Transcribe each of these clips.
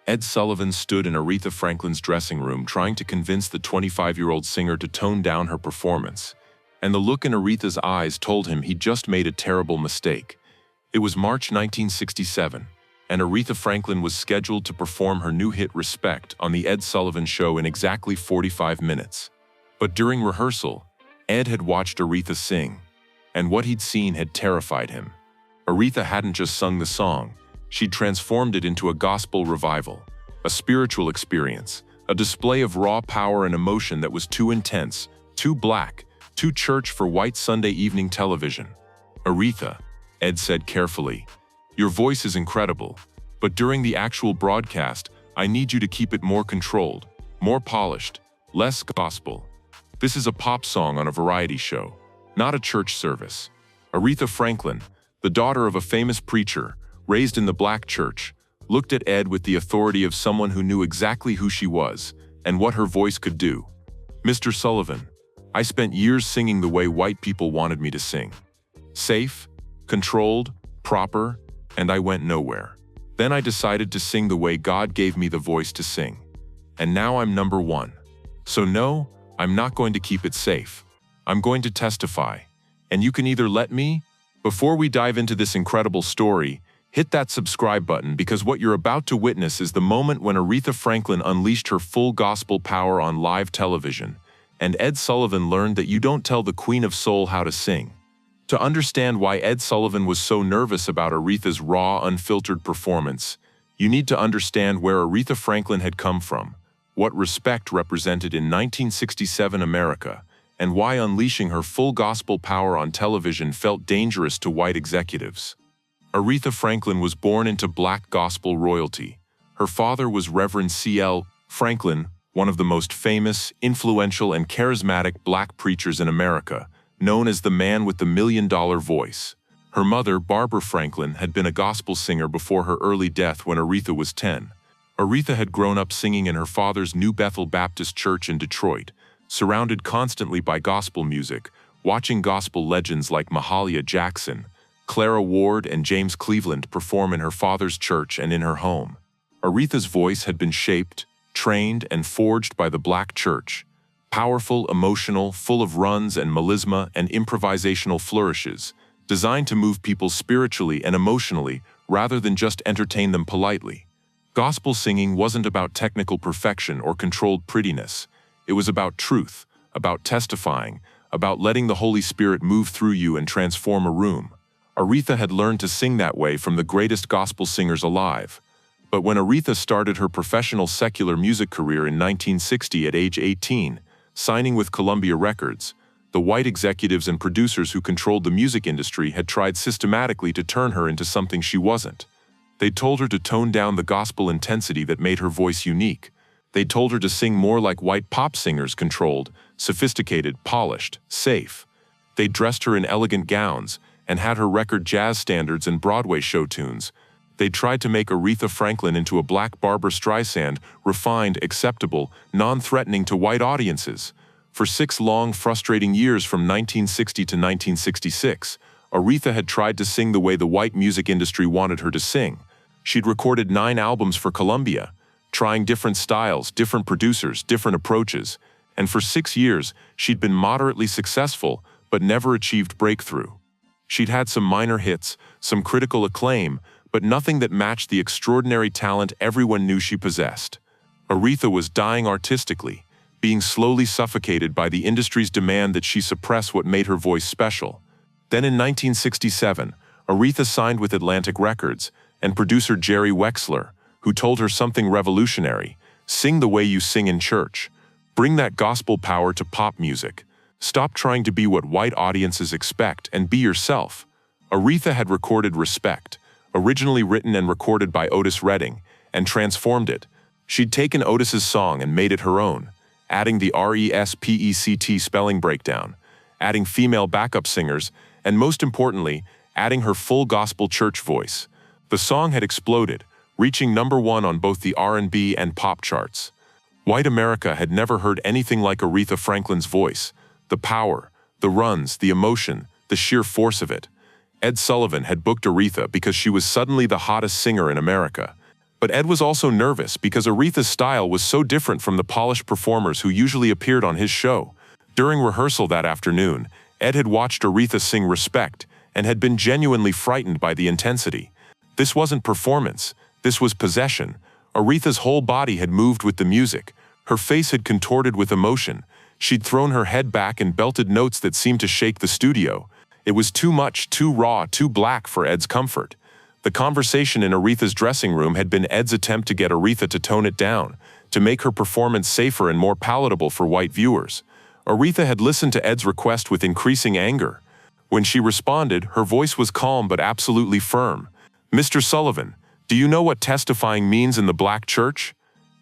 Ed Sullivan stood in Aretha Franklin's dressing room trying to convince the 25-year-old singer to tone down her performance, and the look in Aretha's eyes told him he'd just made a terrible mistake. It was March 1967, and Aretha Franklin was scheduled to perform her new hit Respect on the Ed Sullivan Show in exactly 45 minutes. But during rehearsal, Ed had watched Aretha sing, and what he'd seen had terrified him. Aretha hadn't just sung the song, she'd transformed it into a gospel revival, a spiritual experience, a display of raw power and emotion that was too intense, too black, too church for white Sunday evening television. "Aretha," Ed said carefully, "your voice is incredible, but during the actual broadcast, I need you to keep it more controlled, more polished, less gospel. This is a pop song on a variety show, not a church service." Aretha Franklin, the daughter of a famous preacher, raised in the black church, looked at Ed with the authority of someone who knew exactly who she was and what her voice could do. "Mr. Sullivan, I spent years singing the way white people wanted me to sing. Safe, controlled, proper, and I went nowhere. Then I decided to sing the way God gave me the voice to sing. And now I'm number one. So no, I'm not going to keep it safe. I'm going to testify. And you can either let me..." Before we dive into this incredible story, hit that subscribe button because what you're about to witness is the moment when Aretha Franklin unleashed her full gospel power on live television, and Ed Sullivan learned that you don't tell the Queen of Soul how to sing. To understand why Ed Sullivan was so nervous about Aretha's raw, unfiltered performance, you need to understand where Aretha Franklin had come from, what Respect represented in 1967 America, and why unleashing her full gospel power on television felt dangerous to white executives. Aretha Franklin was born into black gospel royalty. Her father was Reverend C.L. Franklin, one of the most famous, influential, and charismatic black preachers in America, known as the man with the $1,000,000 voice. Her mother, Barbara Franklin, had been a gospel singer before her early death when Aretha was 10. Aretha had grown up singing in her father's New Bethel Baptist Church in Detroit, surrounded constantly by gospel music, watching gospel legends like Mahalia Jackson, Clara Ward, and James Cleveland perform in her father's church and in her home. Aretha's voice had been shaped, trained, and forged by the black church. Powerful, emotional, full of runs and melisma and improvisational flourishes, designed to move people spiritually and emotionally rather than just entertain them politely. Gospel singing wasn't about technical perfection or controlled prettiness. It was about truth, about testifying, about letting the Holy Spirit move through you and transform a room. Aretha had learned to sing that way from the greatest gospel singers alive. But when Aretha started her professional secular music career in 1960 at age 18, signing with Columbia Records, the white executives and producers who controlled the music industry had tried systematically to turn her into something she wasn't. They'd told her to tone down the gospel intensity that made her voice unique. They told her to sing more like white pop singers, controlled, sophisticated, polished, safe. They dressed her in elegant gowns and had her record jazz standards and Broadway show tunes. They tried to make Aretha Franklin into a black Barbra Streisand, refined, acceptable, non-threatening to white audiences. For 6 long, frustrating years from 1960 to 1966, Aretha had tried to sing the way the white music industry wanted her to sing. She'd recorded 9 albums for Columbia, trying different styles, different producers, different approaches, and for 6 years, she'd been moderately successful, but never achieved breakthrough. She'd had some minor hits, some critical acclaim, but nothing that matched the extraordinary talent everyone knew she possessed. Aretha was dying artistically, being slowly suffocated by the industry's demand that she suppress what made her voice special. Then in 1967, Aretha signed with Atlantic Records and producer Jerry Wexler, who told her something revolutionary: sing the way you sing in church. Bring that gospel power to pop music. Stop trying to be what white audiences expect and be yourself. Aretha had recorded Respect, originally written and recorded by Otis Redding, and transformed it. She'd taken Otis's song and made it her own, adding the RESPECT spelling breakdown, adding female backup singers, and most importantly, adding her full gospel church voice. The song had exploded, reaching #1 on both the R&B and pop charts. White America had never heard anything like Aretha Franklin's voice, the power, the runs, the emotion, the sheer force of it. Ed Sullivan had booked Aretha because she was suddenly the hottest singer in America. But Ed was also nervous because Aretha's style was so different from the polished performers who usually appeared on his show. During rehearsal that afternoon, Ed had watched Aretha sing Respect and had been genuinely frightened by the intensity. This wasn't performance, this was possession. Aretha's whole body had moved with the music. Her face had contorted with emotion. She'd thrown her head back and belted notes that seemed to shake the studio. It was too much, too raw, too black for Ed's comfort. The conversation in Aretha's dressing room had been Ed's attempt to get Aretha to tone it down, to make her performance safer and more palatable for white viewers. Aretha had listened to Ed's request with increasing anger. When she responded, her voice was calm but absolutely firm. "Mr. Sullivan, do you know what testifying means in the black church?"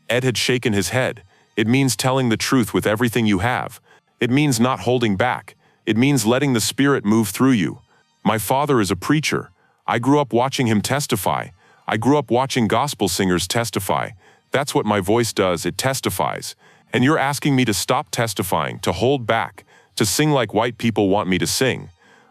Ed had shaken his head. "It means telling the truth with everything you have. It means not holding back. It means letting the Spirit move through you. My father is a preacher. I grew up watching him testify. I grew up watching gospel singers testify. That's what my voice does, it testifies. And you're asking me to stop testifying, to hold back, to sing like white people want me to sing.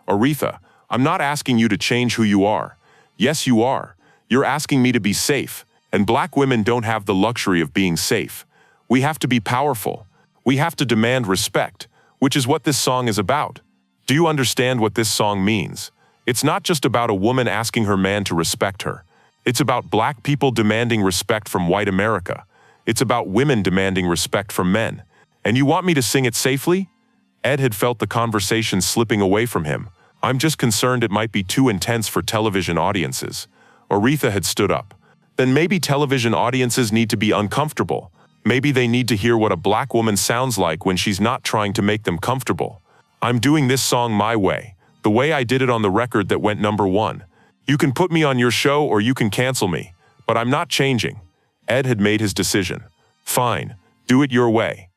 Aretha, I'm not asking you to change who you are. Yes, you are. You're asking me to be safe, and black women don't have the luxury of being safe. We have to be powerful. We have to demand respect, which is what this song is about. Do you understand what this song means? It's not just about a woman asking her man to respect her. It's about black people demanding respect from white America. It's about women demanding respect from men. And you want me to sing it safely?" Ed had felt the conversation slipping away from him. "I'm just concerned it might be too intense for television audiences." Aretha had stood up. "Then maybe television audiences need to be uncomfortable. Maybe they need to hear what a black woman sounds like when she's not trying to make them comfortable. I'm doing this song my way, the way I did it on the record that went #1. You can put me on your show or you can cancel me, but I'm not changing." Ed had made his decision. "Fine, do it your way."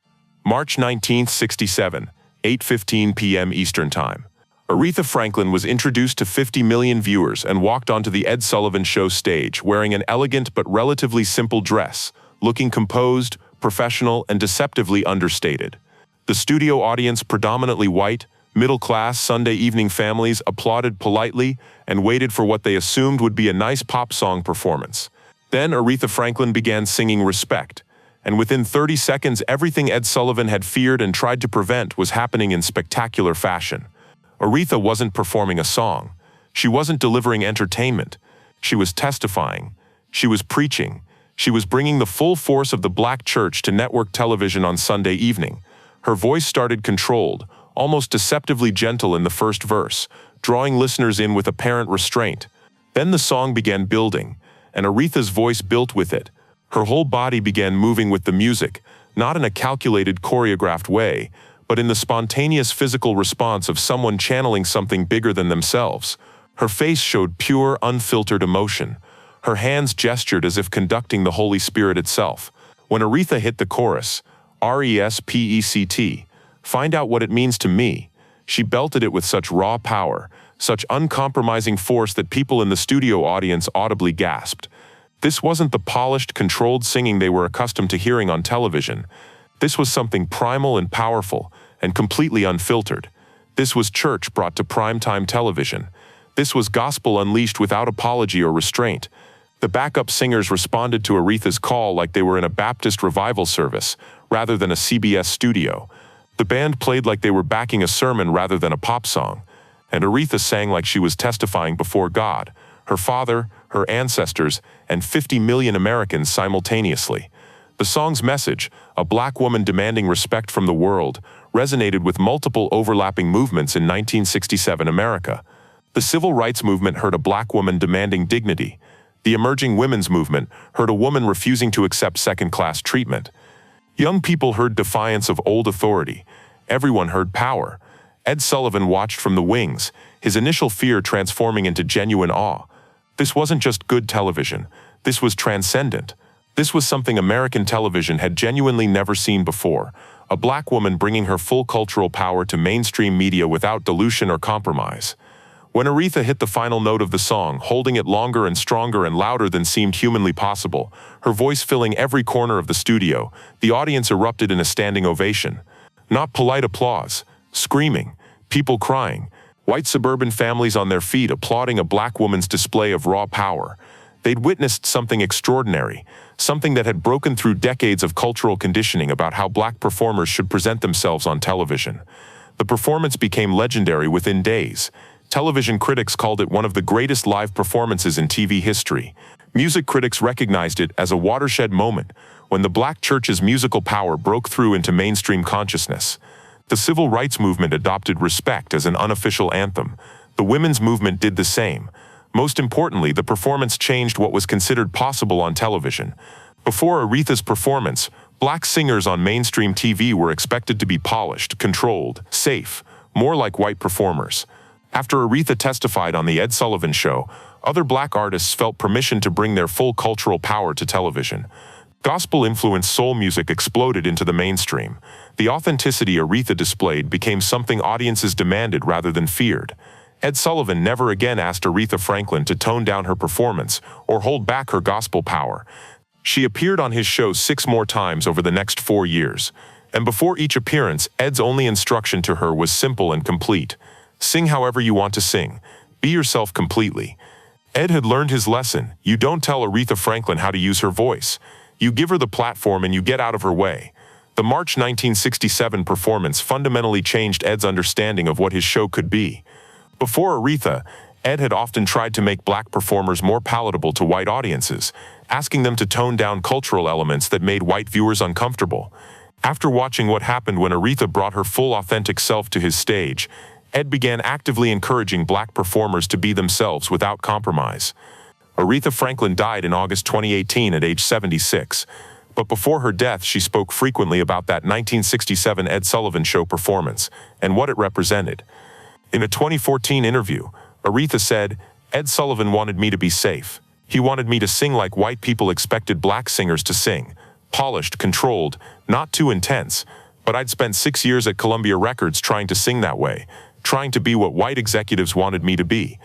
March 19, 1967, 8:15 p.m. Eastern Time. Aretha Franklin was introduced to 50 million viewers and walked onto the Ed Sullivan Show stage wearing an elegant but relatively simple dress, looking composed, professional, and deceptively understated. The studio audience, predominantly white, middle-class Sunday evening families, applauded politely and waited for what they assumed would be a nice pop song performance. Then Aretha Franklin began singing Respect, and within 30 seconds everything Ed Sullivan had feared and tried to prevent was happening in spectacular fashion. Aretha wasn't performing a song. She wasn't delivering entertainment. She was testifying. She was preaching. She was bringing the full force of the black church to network television on Sunday evening. Her voice started controlled, almost deceptively gentle in the first verse, drawing listeners in with apparent restraint. Then the song began building, and Aretha's voice built with it. Her whole body began moving with the music, not in a calculated, choreographed way, but in the spontaneous physical response of someone channeling something bigger than themselves. Her face showed pure, unfiltered emotion. Her hands gestured as if conducting the Holy Spirit itself. When Aretha hit the chorus, "Respect, find out what it means to me," she belted it with such raw power, such uncompromising force that people in the studio audience audibly gasped. This wasn't the polished, controlled singing they were accustomed to hearing on television. This was something primal and powerful, and completely unfiltered. This was church brought to primetime television. This was gospel unleashed without apology or restraint. The backup singers responded to Aretha's call like they were in a Baptist revival service, rather than a CBS studio. The band played like they were backing a sermon rather than a pop song. And Aretha sang like she was testifying before God, her father, her ancestors, and 50 million Americans simultaneously. The song's message, a black woman demanding respect from the world, resonated with multiple overlapping movements in 1967 America. The civil rights movement heard a black woman demanding dignity. The emerging women's movement heard a woman refusing to accept second-class treatment. Young people heard defiance of old authority. Everyone heard power. Ed Sullivan watched from the wings, his initial fear transforming into genuine awe. This wasn't just good television. This was transcendent. This was something American television had genuinely never seen before, a black woman bringing her full cultural power to mainstream media without dilution or compromise. When Aretha hit the final note of the song, holding it longer and stronger and louder than seemed humanly possible, her voice filling every corner of the studio, the audience erupted in a standing ovation. Not polite applause, screaming, people crying, white suburban families on their feet applauding a black woman's display of raw power. They'd witnessed something extraordinary, something that had broken through decades of cultural conditioning about how black performers should present themselves on television. The performance became legendary within days. Television critics called it one of the greatest live performances in TV history. Music critics recognized it as a watershed moment when the black church's musical power broke through into mainstream consciousness. The civil rights movement adopted "Respect" as an unofficial anthem. The women's movement did the same. Most importantly, the performance changed what was considered possible on television. Before Aretha's performance, black singers on mainstream TV were expected to be polished, controlled, safe, more like white performers. After Aretha testified on the Ed Sullivan Show, other black artists felt permission to bring their full cultural power to television. Gospel-influenced soul music exploded into the mainstream. The authenticity Aretha displayed became something audiences demanded rather than feared. Ed Sullivan never again asked Aretha Franklin to tone down her performance or hold back her gospel power. She appeared on his show 6 more times over the next 4 years. And before each appearance, Ed's only instruction to her was simple and complete. Sing however you want to sing. Be yourself completely. Ed had learned his lesson. You don't tell Aretha Franklin how to use her voice. You give her the platform and you get out of her way. The March 1967 performance fundamentally changed Ed's understanding of what his show could be. Before Aretha, Ed had often tried to make black performers more palatable to white audiences, asking them to tone down cultural elements that made white viewers uncomfortable. After watching what happened when Aretha brought her full authentic self to his stage, Ed began actively encouraging black performers to be themselves without compromise. Aretha Franklin died in August 2018 at age 76. But before her death, she spoke frequently about that 1967 Ed Sullivan Show performance and what it represented. In a 2014 interview, Aretha said, "Ed Sullivan wanted me to be safe. He wanted me to sing like white people expected black singers to sing. Polished, controlled, not too intense. But I'd spent 6 years at Columbia Records trying to sing that way, trying to be what white executives wanted me to be.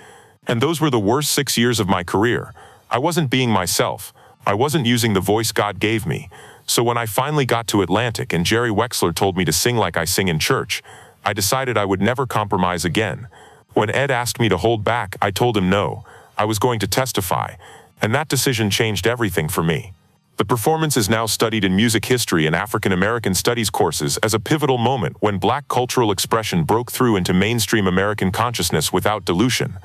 And those were the worst 6 years of my career. I wasn't being myself. I wasn't using the voice God gave me. So when I finally got to Atlantic and Jerry Wexler told me to sing like I sing in church, I decided I would never compromise again. When Ed asked me to hold back, I told him no. I was going to testify. And that decision changed everything for me." The performance is now studied in music history and African American studies courses as a pivotal moment when black cultural expression broke through into mainstream American consciousness without dilution.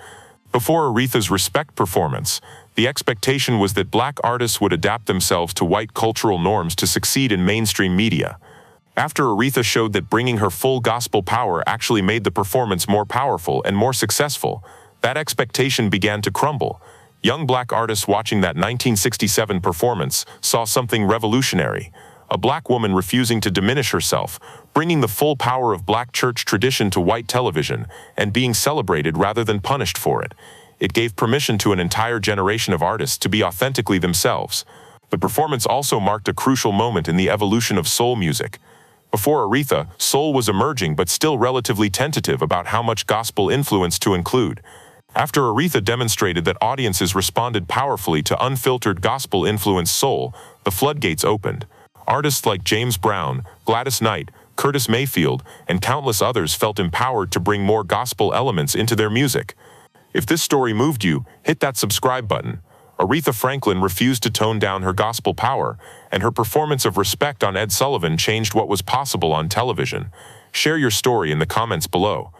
Before Aretha's Respect performance, the expectation was that black artists would adapt themselves to white cultural norms to succeed in mainstream media. After Aretha showed that bringing her full gospel power actually made the performance more powerful and more successful, that expectation began to crumble. Young black artists watching that 1967 performance saw something revolutionary. A black woman refusing to diminish herself, bringing the full power of black church tradition to white television, and being celebrated rather than punished for it. It gave permission to an entire generation of artists to be authentically themselves. The performance also marked a crucial moment in the evolution of soul music. Before Aretha, soul was emerging but still relatively tentative about how much gospel influence to include. After Aretha demonstrated that audiences responded powerfully to unfiltered gospel-influenced soul, the floodgates opened. Artists like James Brown, Gladys Knight, Curtis Mayfield, and countless others felt empowered to bring more gospel elements into their music. If this story moved you, hit that subscribe button. Aretha Franklin refused to tone down her gospel power, and her performance of Respect on Ed Sullivan changed what was possible on television. Share your story in the comments below.